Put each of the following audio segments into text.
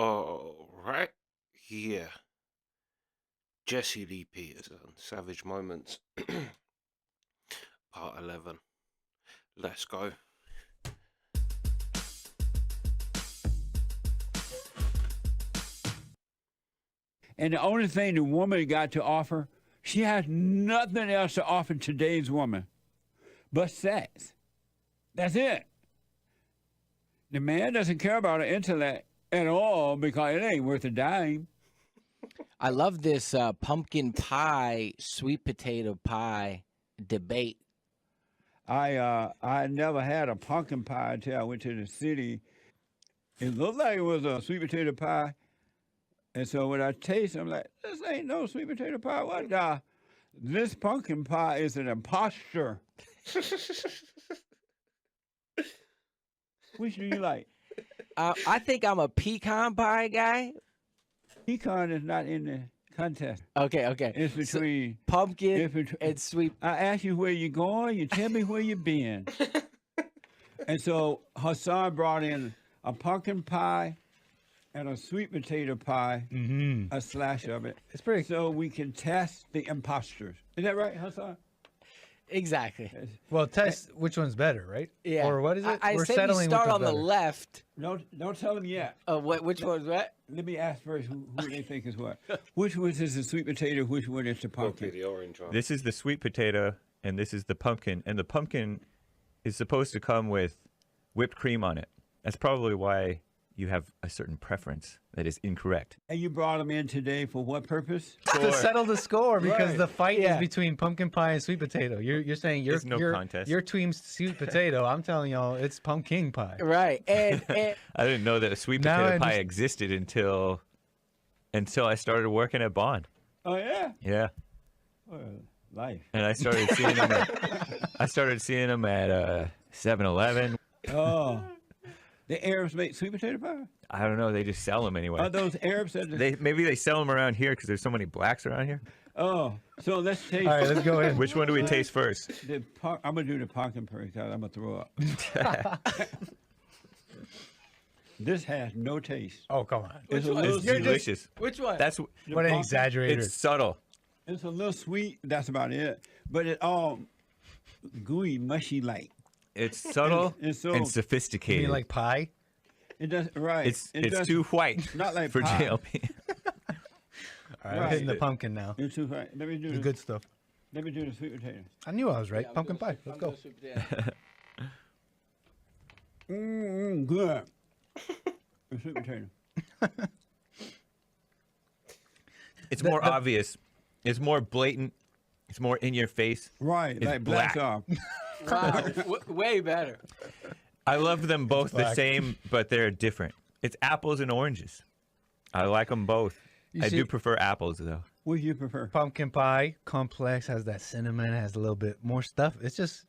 All right. Yeah. Jesse Lee Peterson, Savage Moments, Part 11. Let's go. And the only thing the woman got to offer, she has nothing else to offer today's woman but sex. That's it. The man doesn't care about her intellect at all because it ain't worth a dime. I love this pumpkin pie, sweet potato pie debate. I never had a pumpkin pie until I went to the city. It looked like it was a sweet potato pie. And so when I taste it, I'm like, this ain't no sweet potato pie. What the? This pumpkin pie is an imposter. Which do you like? I think I'm a pecan pie guy. Pecan is not in the contest. Okay. It's between pumpkin and sweet. I ask you where you're going, you tell me where you've been. And so Hassan brought in a pumpkin pie and a sweet potato pie, a slash of it. It's pretty. So we can test the imposters. Is that right, Hassan? Exactly. Well, test which one's better, right? Yeah. Or what is it? I We're say settling we start which on one's the better. left. Don't tell them yet. Which one's what? Let me ask first who they think is what. Which one is the sweet potato? Which one is the Okay, pumpkin? the orange one. This is the sweet potato, and this is the pumpkin. And the pumpkin is supposed to come with whipped cream on it. That's probably why you have a certain preference that is incorrect. And you brought them in today for what purpose? To settle the score because Right. the fight Yeah. is between pumpkin pie and sweet potato. You're saying There's no contest. your team's sweet potato. I'm telling y'all it's pumpkin pie. Right. And I didn't know that a sweet Now potato I pie underst- existed until I started working at Bond. Oh yeah. Yeah. Well, life. And I started seeing them at 7-Eleven. Oh. The Arabs make sweet potato pie? I don't know. They just sell them anyway. Are those Arabs that Maybe they sell them around here because there's so many blacks around here. Oh, so let's taste. All right, let's go in. Which one do we taste first? I'm gonna do the pumpkin pie because I'm gonna throw up. This has no taste. Oh, come on. It's a one? little, It's delicious. which one? That's What an pumpkin- exaggerator. it's subtle. it's a little sweet. That's about it. But it all gooey, mushy like. It's subtle It's so- and You sophisticated. mean like pie? It does right. it's does- too white not like for pie. JLP. All right, Right. I'm hitting the pumpkin now. It's too white. Let me do The the good stuff. Let me do the sweet potato. I knew I was right. Pumpkin pie. Let's go. Good. The sweet potato. It's more obvious. It's more blatant. It's more in your face. Right, It's like black. off. Wow. Way better. I love them both the black. same, but they're different. It's apples and oranges. I like them both. You I see- do prefer apples though. What do you prefer? Pumpkin pie, complex, has that cinnamon, has a little bit more stuff. It's just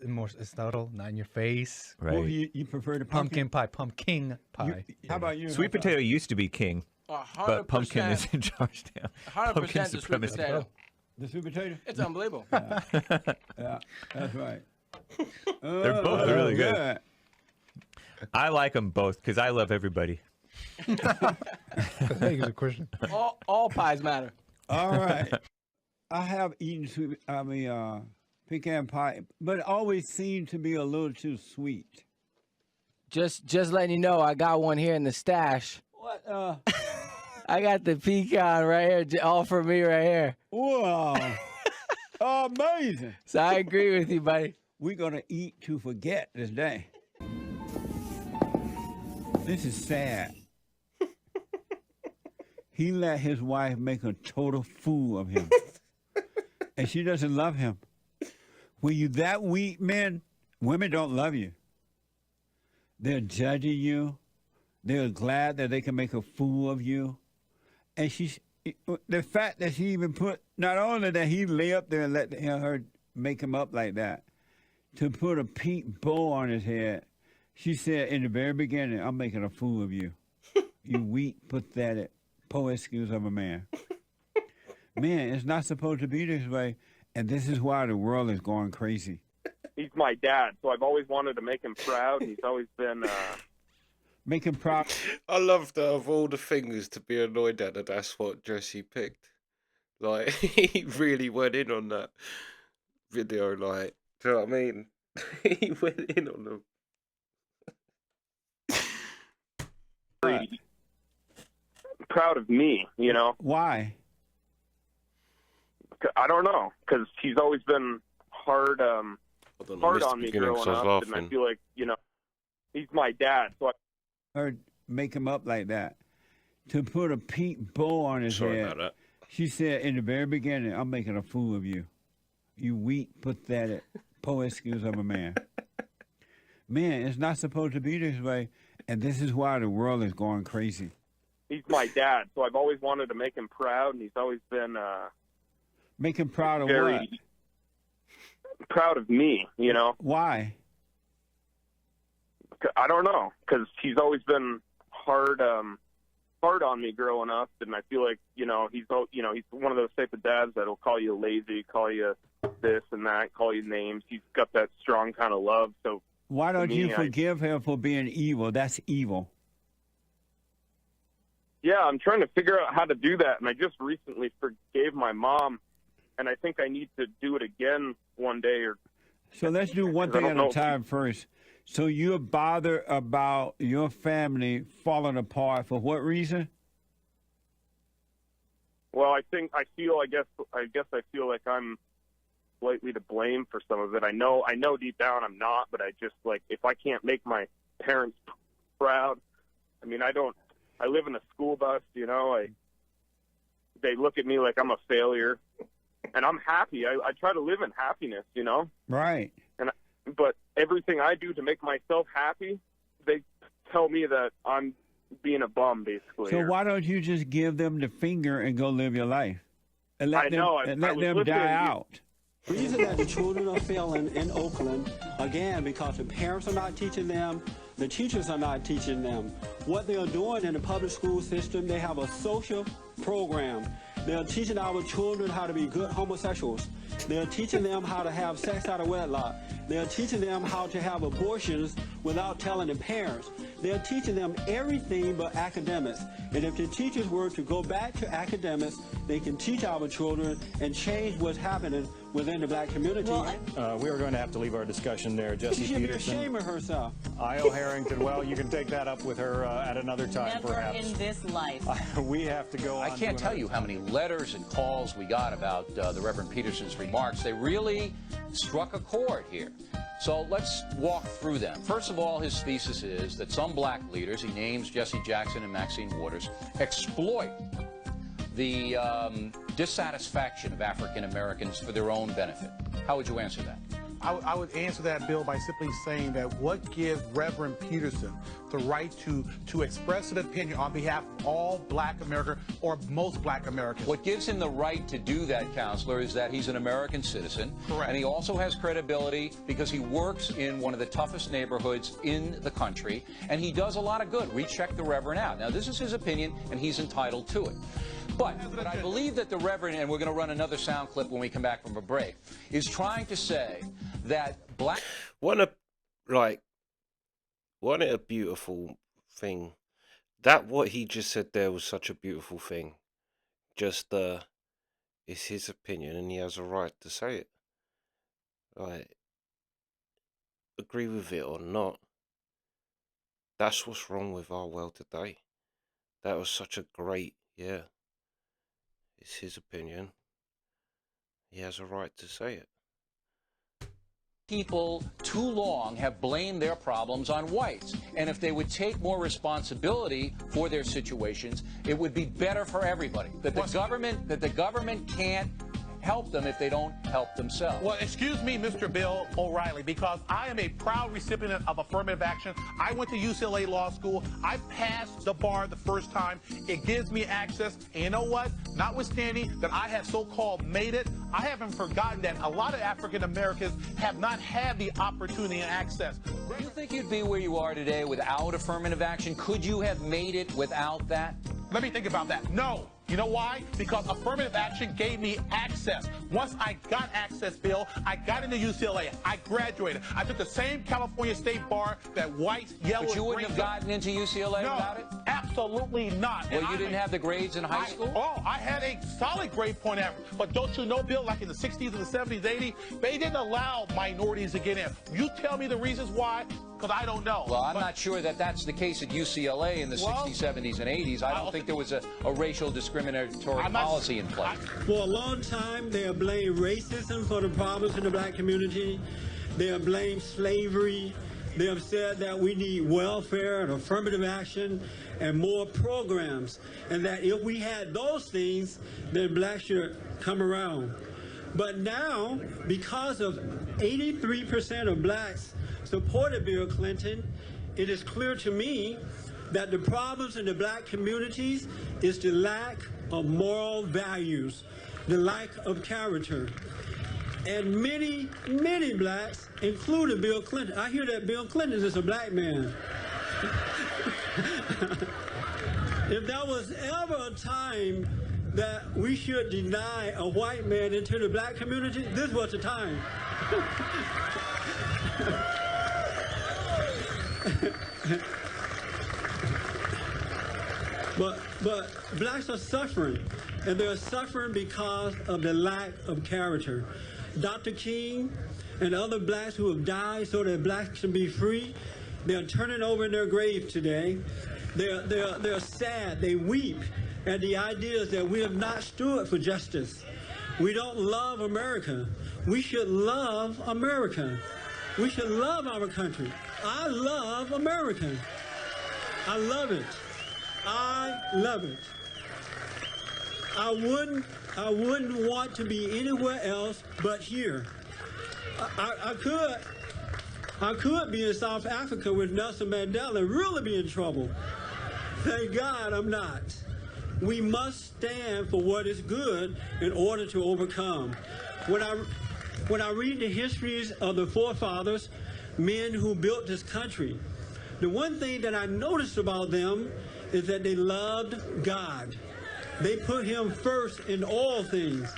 more it's subtle, not in your face. Right. What do you prefer the Pumpkin pie, pumpkin pie. How about you? Sweet potato used to be king, 100%. but pumpkin is in charge now. 100% Pumpkin the sweet supremacy. potato. The sweet potato? It's unbelievable. Yeah, that's right. They're both really good. I like them both because I love everybody. Hey, he's a Christian. all pies matter. All right. I have eaten pecan pie, but it always seemed to be a little too sweet. Just letting you know, I got one here in the stash. What? I got the pecan right here, all for me right here. Wow. Amazing. So I agree with you, buddy. We're going to eat to forget this day. This is sad. He let his wife make a total fool of him. And she doesn't love him. When you that weak, men, women don't love you. They're judging you. They're glad that they can make a fool of you. And the fact that she even put, not only that he lay up there and let her make him up like that, to put a pink bow on his head, she said in the very beginning, I'm making a fool of you. You weak, pathetic, poor excuse of a man. Man, it's not supposed to be this way, and this is why the world is going crazy. He's my dad, so I've always wanted to make him proud. He's always been Make him proud. I love that of all the things to be annoyed at, that that's what Jesse picked. Like, he really went in on that video, like, do you know what I mean? He went in on them. Proud of me, you know. Why? I don't know, because he's always been hard Hold I hard missed on the me beginning growing 'cause I up, was and I laughing. feel like, you know, he's my dad, so Or make him up like that. To put a pink bow on his Sorry head. about that. She said in the very beginning, I'm making a fool of you. You weak, pathetic, poor excuse of a man. Man, it's not supposed to be this way. And this is why the world is going crazy. he's my dad, so I've always wanted to make him proud, and he's always been Make him proud of very what? proud of me, you know. Why? I don't know, because he's always been hard on me growing up, and I feel like, you know, he's one of those type of dads that'll call you lazy, call you this and that, call you names. He's got that strong kind of love. So Why don't me, you forgive him for being evil? That's evil. yeah, I'm trying to figure out how to do that, and I just recently forgave my mom, and I think I need to do it again one day. Or So let's do one I thing don't at know a if time first. So you're bothered about your family falling apart for what reason? well, I feel like I'm slightly to blame for some of it. I know deep down I'm not, but I just, like, if I can't make my parents proud, I mean, I live in a school bus, you know, they look at me like I'm a failure, and I'm happy. I try to live in happiness, you know, Right. but everything I do to make myself happy, they tell me that I'm being a bum, basically. So or- why don't you just give them the finger and go live your life? And let I them, know, and I let was them listening die to you. out. The reason that the children are failing in Oakland, again, because the parents are not teaching them, the teachers are not teaching them. What they are doing in the public school system, they have a social program. They are teaching our children how to be good homosexuals. They are teaching them how to have sex out of wedlock. They are teaching them how to have abortions without telling the parents. They are teaching them everything but academics. And if the teachers were to go back to academics, they can teach our children and change what's happening within the black community. We are going to have to leave our discussion there. Jesse She should be Peterson, ashamed of herself. Io Harrington. Well, you can take that up with her at another time, Never perhaps. in this life. We have to go on. I can't to tell another- you how many letters and calls we got about the Reverend Peterson's remarks. They really struck a chord here. So let's walk through them. First of all, his thesis is that some black leaders, he names Jesse Jackson and Maxine Waters, exploit the dissatisfaction of African Americans for their own benefit. How would you answer that? I would answer that, Bill, by simply saying that what gives Reverend Peterson the right to express an opinion on behalf of all black America or most black Americans? What gives him the right to do that, Counselor, is that he's an American citizen. Correct. And he also has credibility because he works in one of the toughest neighborhoods in the country, and he does a lot of good. We checked the Reverend out. Now, this is his opinion, and he's entitled to it. But I believe that the Reverend, and we're going to run another sound clip when we come back from a break, is trying to say that black... Wasn't it a beautiful thing? That what he just said there was such a beautiful thing. Just it's his opinion and he has a right to say it. Like, agree with it or not, that's what's wrong with our world today. That was such a great, yeah. It's his opinion. He has a right to say it. People too long have blamed their problems on whites. And if they would take more responsibility for their situations, it would be better for everybody. That the government can't help them if they don't help themselves. Well, excuse me, Mr. Bill O'Reilly, because I am a proud recipient of affirmative action. I went to UCLA Law School. I passed the bar the first time. It gives me access. And you know what? Notwithstanding that I have so-called made it, I haven't forgotten that a lot of African Americans have not had the opportunity and access. Do you think you'd be where you are today without affirmative action? Could you have made it without that? Let me think about that. No. You know why? Because affirmative action gave me access. Once I got access, Bill, I got into UCLA. I graduated. I took the same California State bar that whites, yellow, But you and wouldn't have green gotten into UCLA No, without it? absolutely not. Well, And you I'm didn't a- have the grades in high school? I had a solid grade point average. But don't you know, Bill, like in the 60s and the 70s, 80s, they didn't allow minorities to get in. You tell me the reasons why, because I don't know. Well, I'm not sure that that's the case at UCLA in the 60s, 70s, and 80s. I don't think there was a racial discriminatory policy in place. For a long time, they have blamed racism for the problems in the black community. They have blamed slavery. They have said that we need welfare and affirmative action and more programs, and that if we had those things, then blacks should come around. But now, because of 83% of blacks supported Bill Clinton, it is clear to me that the problems in the black communities is the lack of moral values, the lack of character. And many, many blacks, including Bill Clinton. I hear that Bill Clinton is a black man. If there was ever a time that we should deny a white man into the black community, this was the time. But blacks are suffering, and they're suffering because of the lack of character. Dr. King and other blacks who have died so that blacks can be free, they're turning over in their grave today. They're sad, they weep at the ideas that we have not stood for justice. We don't love America. We should love America. We should love our country. I love America. I love it. I love it. I wouldn't want to be anywhere else but here. I could be in South Africa with Nelson Mandela and really be in trouble. Thank God I'm not. We must stand for what is good in order to overcome. When I read the histories of the forefathers, men who built this country, the one thing that I noticed about them is that they loved God. They put him first in all things.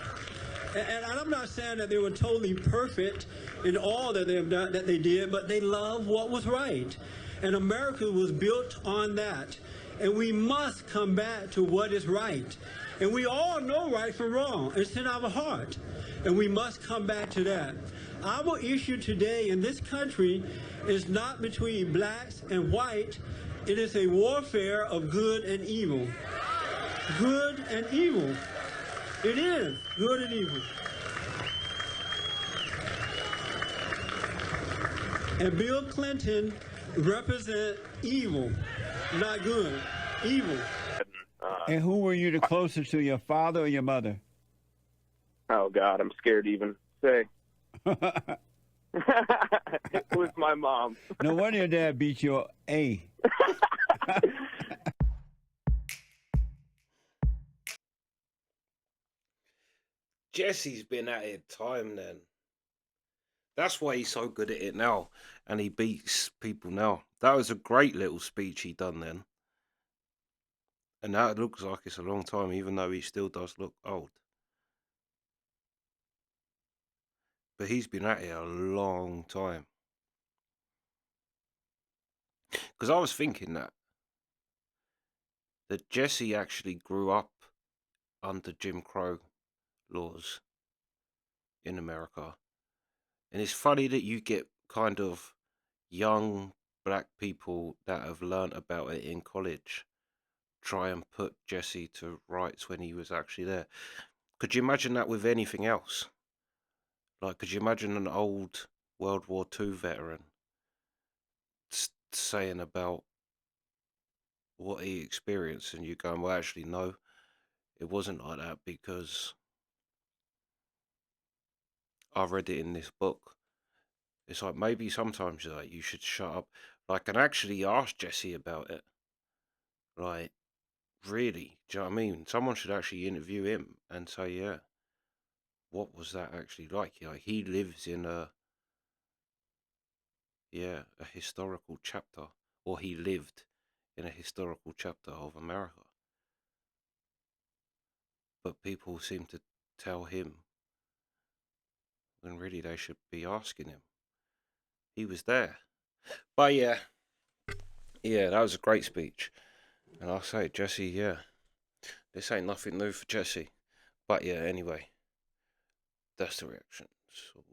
And I'm not saying that they were totally perfect in all that they have done, that they did, but they loved what was right. And America was built on that. And we must come back to what is right. And we all know right from wrong. It's in our heart. And we must come back to that. Our issue today in this country is not between blacks and white. It is a warfare of good and evil. Good and evil. It is good and evil. And Bill Clinton represents evil, not good, evil. And who were you the closest to, your father or your mother? Oh, God, I'm scared to even say. It was my mom. No wonder your dad beat your A. Jesse's been at it time then. That's why he's so good at it now, and he beats people now. That was a great little speech he done then. And now it looks like it's a long time, even though he still does look old. But he's been at it a long time. Because I was thinking that Jesse actually grew up under Jim Crow laws in America. And it's funny that you get kind of young black people that have learnt about it in college try and put Jesse to rights when he was actually there. Could you imagine that with anything else? Like, could you imagine an old World War II veteran saying about what he experienced, and you going, well, actually, no, it wasn't like that because I read it in this book. It's like, maybe sometimes like you should shut up. Like, and actually ask Jesse about it. Like, really, do you know what I mean? Someone should actually interview him and say, yeah, what was that actually like? Like, he lives in a historical chapter, or he lived in a historical chapter of America. but people seem to tell him when really they should be asking him. He was there. But yeah, that was a great speech. And I'll say, Jesse, yeah, this ain't nothing new for Jesse. But yeah, anyway, that's the reaction. Sweet.